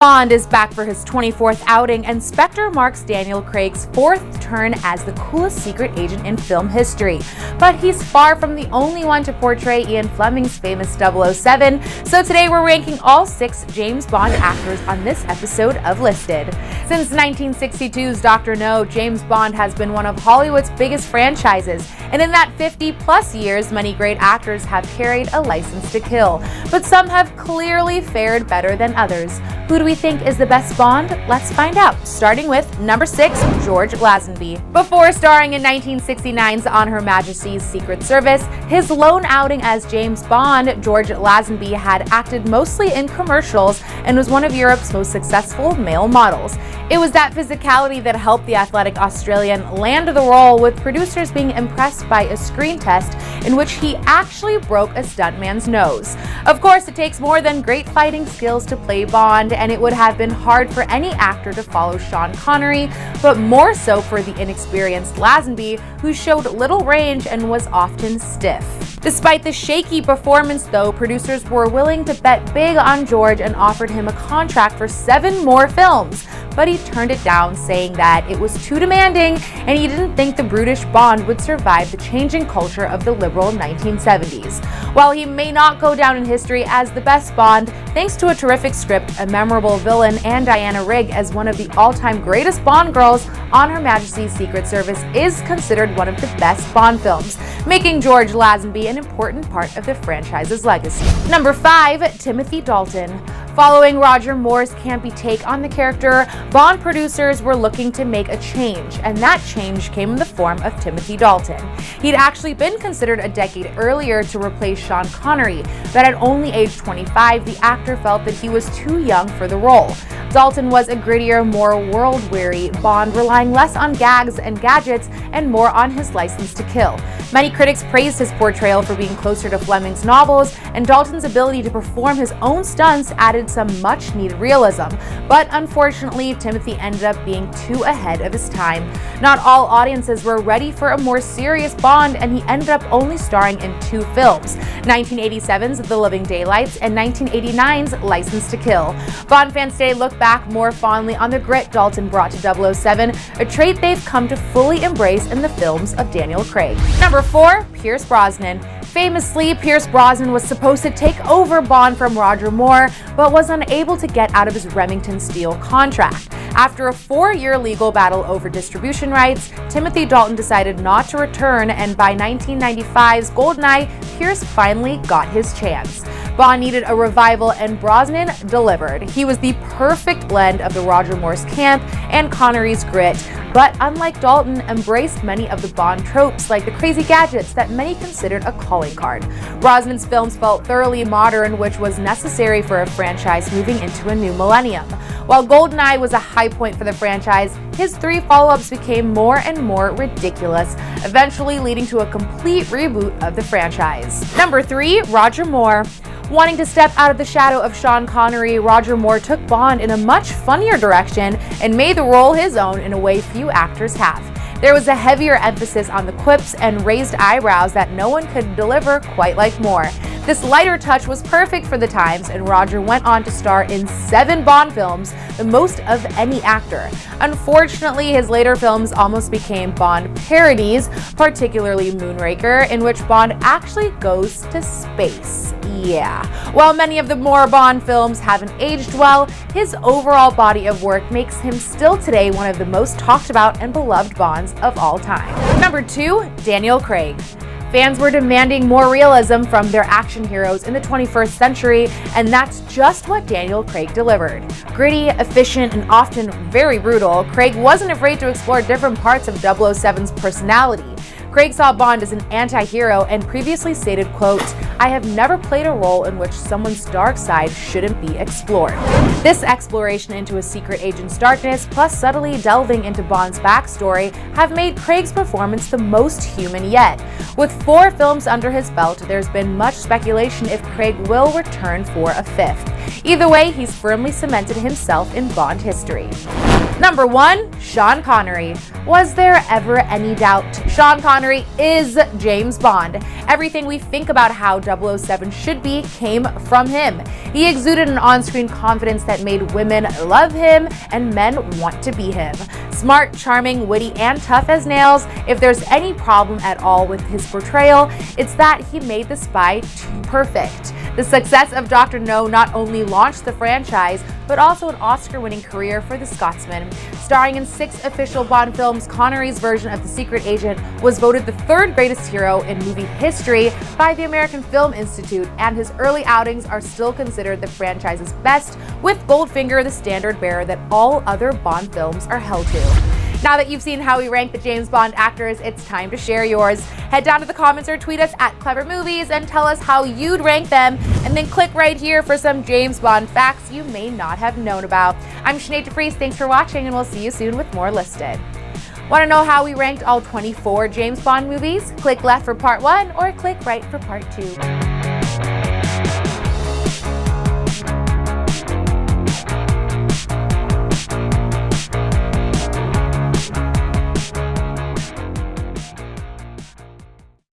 Bond is back for his 24th outing, and Spectre marks Daniel Craig's 4th turn as the coolest secret agent in film history. But he's far from the only one to portray Ian Fleming's famous 007, so today we're ranking all 6 James Bond actors on this episode of Listed. Since 1962's Dr. No, James Bond has been one of Hollywood's biggest franchises, and in that 50-plus years, many great actors have carried a license to kill. But some have clearly fared better than others. Who do we think is the best Bond? Let's find out, starting with number 6, George Lazenby. Before starring in 1969's On Her Majesty's Secret Service, his lone outing as James Bond, George Lazenby had acted mostly in commercials and was one of Europe's most successful male models. It was that physicality that helped the athletic Australian land the role, with producers being impressed by a screen test in which he actually broke a stuntman's nose. Of course, it takes more than great fighting skills to play Bond, and it would have been hard for any actor to follow Sean Connery, but more so for the inexperienced Lazenby, who showed little range and was often stiff. Despite the shaky performance, though, producers were willing to bet big on George and offered him a contract for 7 more films, but he turned it down, saying that it was too demanding and he didn't think the brutish Bond would survive the changing culture of the liberal 1970s. While he may not go down in history as the best Bond, thanks to a terrific script, a memorable villain, and Diana Rigg as one of the all-time greatest Bond girls, On Her Majesty's Secret Service is considered one of the best Bond films, making George Lazenby an important part of the franchise's legacy. Number 5, Timothy Dalton. Following Roger Moore's campy take on the character, Bond producers were looking to make a change, and that change came in the form of Timothy Dalton. He'd actually been considered a decade earlier to replace Sean Connery, but at only age 25, the actor felt that he was too young for the role. Dalton was a grittier, more world-weary Bond, relying less on gags and gadgets and more on his license to kill. Many critics praised his portrayal for being closer to Fleming's novels, and Dalton's ability to perform his own stunts added some much-needed realism. But unfortunately, Timothy ended up being too ahead of his time. Not all audiences were ready for a more serious Bond, and he ended up only starring in 2 films, 1987's The Living Daylights and 1989's License to Kill. Bond fans today look back more fondly on the grit Dalton brought to 007, a trait they've come to fully embrace in the films of Daniel Craig. Number 4, Pierce Brosnan. Famously, Pierce Brosnan was supposed to take over Bond from Roger Moore, but was unable to get out of his Remington Steele contract. After a 4-year legal battle over distribution rights, Timothy Dalton decided not to return, and by 1995's GoldenEye, Pierce finally got his chance. Bond needed a revival, and Brosnan delivered. He was the perfect blend of the Roger Moore's camp and Connery's grit, but unlike Dalton, embraced many of the Bond tropes, like the crazy gadgets that many considered a calling card. Brosnan's films felt thoroughly modern, which was necessary for a franchise moving into a new millennium. While GoldenEye was a high point for the franchise, his 3 follow-ups became more and more ridiculous, eventually leading to a complete reboot of the franchise. Number 3, Roger Moore. Wanting to step out of the shadow of Sean Connery, Roger Moore took Bond in a much funnier direction and made the role his own in a way few actors have. There was a heavier emphasis on the quips and raised eyebrows that no one could deliver quite like Moore. This lighter touch was perfect for the times, and Roger went on to star in 7 Bond films, the most of any actor. Unfortunately, his later films almost became Bond parodies, particularly Moonraker, in which Bond actually goes to space. Yeah. While many of the Moore Bond films haven't aged well, his overall body of work makes him still today one of the most talked about and beloved Bonds of all time. Number 2, Daniel Craig. Fans were demanding more realism from their action heroes in the 21st century, and that's just what Daniel Craig delivered. Gritty, efficient, and often very brutal, Craig wasn't afraid to explore different parts of 007's personality. Craig saw Bond as an anti-hero and previously stated, quote, "I have never played a role in which someone's dark side shouldn't be explored." This exploration into a secret agent's darkness, plus subtly delving into Bond's backstory, have made Craig's performance the most human yet. With 4 films under his belt, there's been much speculation if Craig will return for a 5th. Either way, he's firmly cemented himself in Bond history. Number 1. Sean Connery. Was there ever any doubt? Sean Connery is James Bond. Everything we think about how 007 should be came from him. He exuded an on-screen confidence that made women love him and men want to be him. Smart, charming, witty, and tough as nails. If there's any problem at all with his portrayal, it's that he made the spy too perfect. The success of Dr. No not only launched the franchise, but also an Oscar-winning career for the Scotsman. Starring in 6 official Bond films, Connery's version of the secret agent was voted the 3rd greatest hero in movie history by the American Film Institute, and his early outings are still considered the franchise's best, with Goldfinger the standard bearer that all other Bond films are held to. Now that you've seen how we rank the James Bond actors, it's time to share yours. Head down to the comments or tweet us at Clever Movies and tell us how you'd rank them, and then click right here for some James Bond facts you may not have known about. I'm Sinead DeFries, thanks for watching, and we'll see you soon with more listed. Want to know how we ranked all 24 James Bond movies? Click left for part 1 or click right for part 2.